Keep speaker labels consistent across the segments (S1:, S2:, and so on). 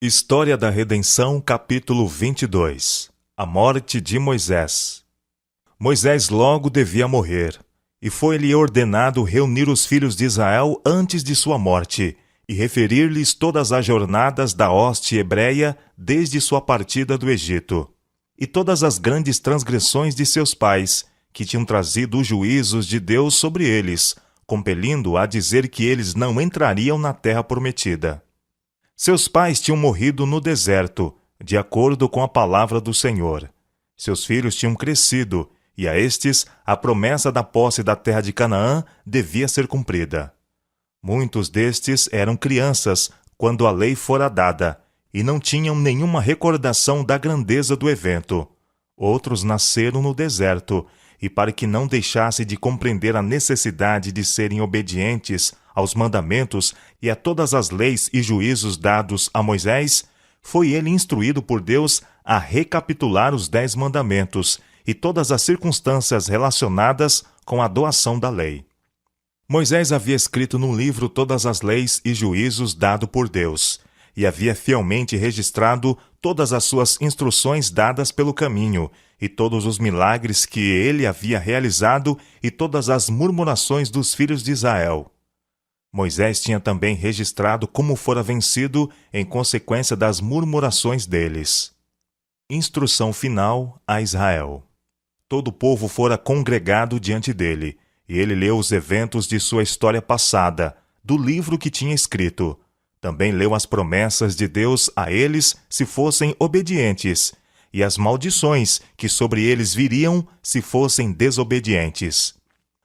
S1: História da Redenção, capítulo 22. A morte de Moisés. Moisés logo devia morrer, e foi-lhe ordenado reunir os filhos de Israel antes de sua morte, e referir-lhes todas as jornadas da hoste hebreia desde sua partida do Egito, e todas as grandes transgressões de seus pais, que tinham trazido os juízos de Deus sobre eles, compelindo a dizer que eles não entrariam na terra prometida. Seus pais tinham morrido no deserto, de acordo com a palavra do Senhor. Seus filhos tinham crescido, e a estes a promessa da posse da terra de Canaã devia ser cumprida. Muitos destes eram crianças quando a lei fora dada, e não tinham nenhuma recordação da grandeza do evento. Outros nasceram no deserto, e para que não deixasse de compreender a necessidade de serem obedientes aos mandamentos e a todas as leis e juízos dados a Moisés, foi ele instruído por Deus a recapitular os 10 mandamentos e todas as circunstâncias relacionadas com a doação da lei. Moisés havia escrito num livro todas as leis e juízos dados por Deus, e havia fielmente registrado todas as suas instruções dadas pelo caminho, e todos os milagres que ele havia realizado e todas as murmurações dos filhos de Israel. Moisés tinha também registrado como fora vencido em consequência das murmurações deles. Instrução final a Israel. Todo o povo fora congregado diante dele, e ele leu os eventos de sua história passada, do livro que tinha escrito. Também leu as promessas de Deus a eles se fossem obedientes, e as maldições que sobre eles viriam se fossem desobedientes.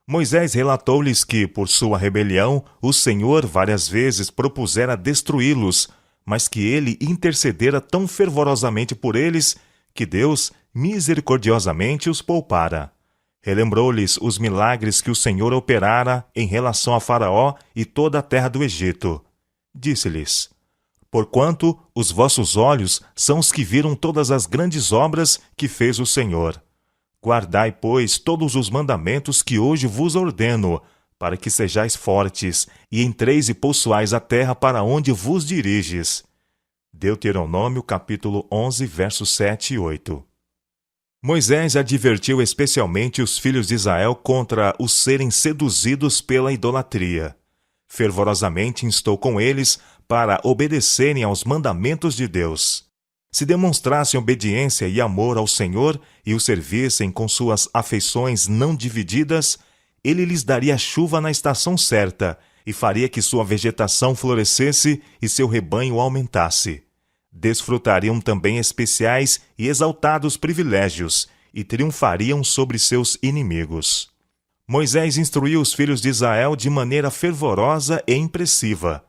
S1: Moisés relatou-lhes que, por sua rebelião, o Senhor várias vezes propusera destruí-los, mas que ele intercedera tão fervorosamente por eles que Deus misericordiosamente os poupara. Relembrou-lhes os milagres que o Senhor operara em relação a Faraó e toda a terra do Egito. Disse-lhes: Porquanto os vossos olhos são os que viram todas as grandes obras que fez o Senhor. Guardai, pois, todos os mandamentos que hoje vos ordeno, para que sejais fortes, e entreis e possuais a terra para onde vos diriges. Deuteronômio, capítulo 11, versos 7 e 8. Moisés advertiu especialmente os filhos de Israel contra os serem seduzidos pela idolatria. Fervorosamente instou com eles para obedecerem aos mandamentos de Deus. Se demonstrassem obediência e amor ao Senhor e o servissem com suas afeições não divididas, ele lhes daria chuva na estação certa e faria que sua vegetação florescesse e seu rebanho aumentasse. Desfrutariam também especiais e exaltados privilégios e triunfariam sobre seus inimigos. Moisés instruiu os filhos de Israel de maneira fervorosa e impressiva.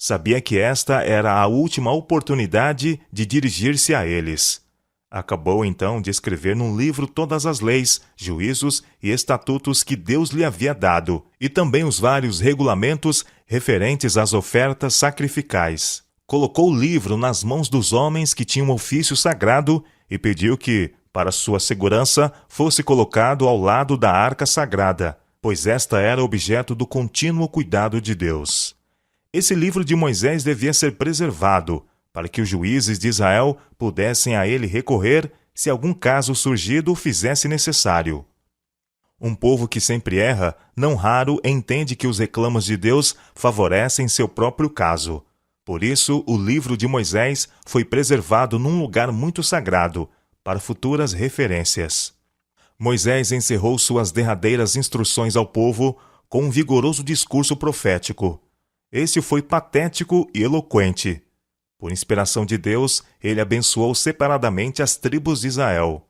S1: Sabia que esta era a última oportunidade de dirigir-se a eles. Acabou então de escrever num livro todas as leis, juízos e estatutos que Deus lhe havia dado, e também os vários regulamentos referentes às ofertas sacrificais. Colocou o livro nas mãos dos homens que tinham ofício sagrado e pediu que, para sua segurança, fosse colocado ao lado da arca sagrada, pois esta era objeto do contínuo cuidado de Deus. Esse livro de Moisés devia ser preservado, para que os juízes de Israel pudessem a ele recorrer se algum caso surgido o fizesse necessário. Um povo que sempre erra, não raro entende que os reclamos de Deus favorecem seu próprio caso. Por isso, o livro de Moisés foi preservado num lugar muito sagrado, para futuras referências. Moisés encerrou suas derradeiras instruções ao povo com um vigoroso discurso profético. Este foi patético e eloquente. Por inspiração de Deus, ele abençoou separadamente as tribos de Israel.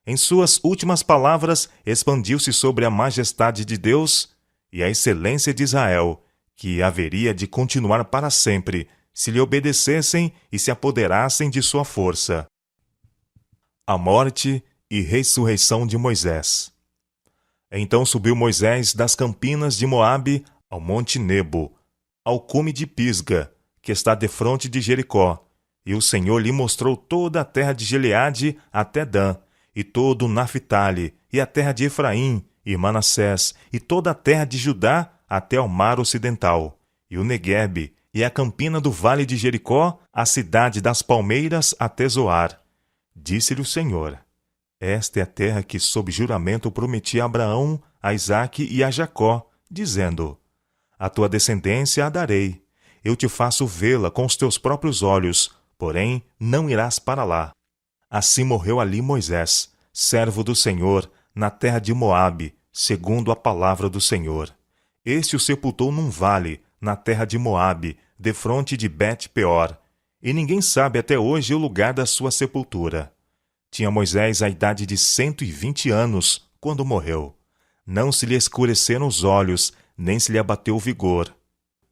S1: Em suas últimas palavras, expandiu-se sobre a majestade de Deus e a excelência de Israel, que haveria de continuar para sempre, se lhe obedecessem e se apoderassem de sua força. A morte e ressurreição de Moisés. Então subiu Moisés das campinas de Moabe ao monte Nebo, ao cume de Pisga, que está defronte de Jericó, e o Senhor lhe mostrou toda a terra de Gileade até Dan, e todo o Naphtali, e a terra de Efraim, e Manassés, e toda a terra de Judá até ao mar ocidental, e o Neguebe, e a campina do vale de Jericó, a cidade das palmeiras até Zoar. Disse-lhe o Senhor: Esta é a terra que sob juramento prometi a Abraão, a Isaque e a Jacó, dizendo: A tua descendência a darei. Eu te faço vê-la com os teus próprios olhos, porém não irás para lá. Assim morreu ali Moisés, servo do Senhor, na terra de Moabe, segundo a palavra do Senhor. Este o sepultou num vale, na terra de Moabe, defronte de Bet-peor, e ninguém sabe até hoje o lugar da sua sepultura. Tinha Moisés a idade de 120 anos, quando morreu. Não se lhe escureceram os olhos, nem se lhe abateu o vigor.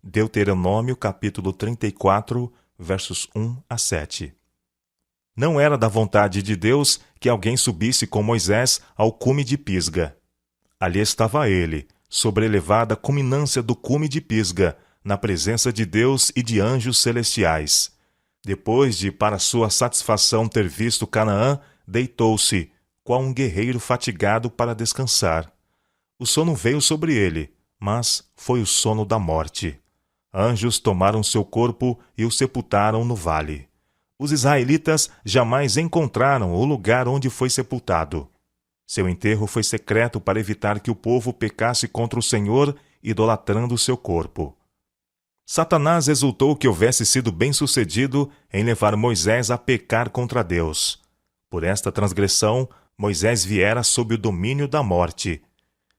S1: Deuteronômio capítulo 34, versos 1 a 7. Não era da vontade de Deus que alguém subisse com Moisés ao cume de Pisga. Ali estava ele, sobre a elevada culminância do cume de Pisga, na presença de Deus e de anjos celestiais. Depois de, para sua satisfação, ter visto Canaã, deitou-se, qual um guerreiro fatigado, para descansar. O sono veio sobre ele, mas foi o sono da morte. Anjos tomaram seu corpo e o sepultaram no vale. Os israelitas jamais encontraram o lugar onde foi sepultado. Seu enterro foi secreto para evitar que o povo pecasse contra o Senhor, idolatrando seu corpo. Satanás exultou que houvesse sido bem-sucedido em levar Moisés a pecar contra Deus. Por esta transgressão, Moisés viera sob o domínio da morte.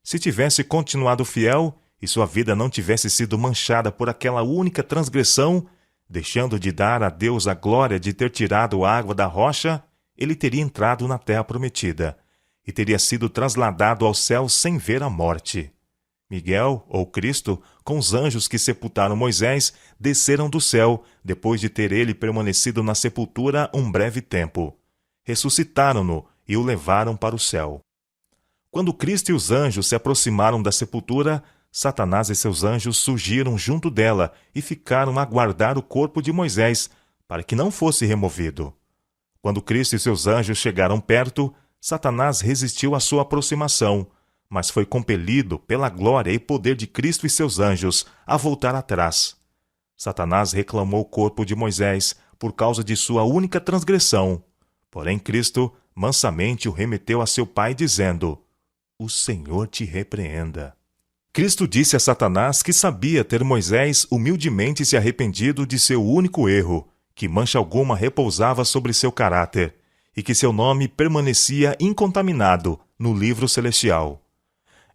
S1: Se tivesse continuado fiel, e sua vida não tivesse sido manchada por aquela única transgressão, deixando de dar a Deus a glória de ter tirado a água da rocha, ele teria entrado na terra prometida, e teria sido trasladado ao céu sem ver a morte. Miguel, ou Cristo, com os anjos que sepultaram Moisés, desceram do céu, depois de ter ele permanecido na sepultura um breve tempo. Ressuscitaram-no e o levaram para o céu. Quando Cristo e os anjos se aproximaram da sepultura, Satanás e seus anjos surgiram junto dela e ficaram a guardar o corpo de Moisés, para que não fosse removido. Quando Cristo e seus anjos chegaram perto, Satanás resistiu à sua aproximação, mas foi compelido pela glória e poder de Cristo e seus anjos a voltar atrás. Satanás reclamou o corpo de Moisés por causa de sua única transgressão. Porém Cristo mansamente o remeteu a seu Pai, dizendo: O Senhor te repreenda. Cristo disse a Satanás que sabia ter Moisés humildemente se arrependido de seu único erro, que mancha alguma repousava sobre seu caráter, e que seu nome permanecia incontaminado no livro celestial.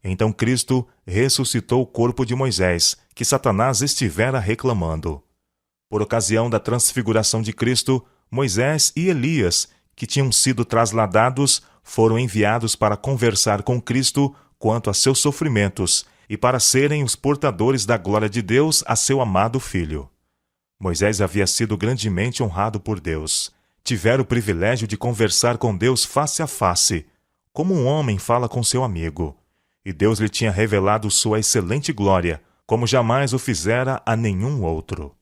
S1: Então Cristo ressuscitou o corpo de Moisés, que Satanás estivera reclamando. Por ocasião da transfiguração de Cristo, Moisés e Elias, que tinham sido trasladados, foram enviados para conversar com Cristo quanto a seus sofrimentos e para serem os portadores da glória de Deus a seu amado Filho. Moisés havia sido grandemente honrado por Deus. Tivera o privilégio de conversar com Deus face a face, como um homem fala com seu amigo. E Deus lhe tinha revelado sua excelente glória, como jamais o fizera a nenhum outro.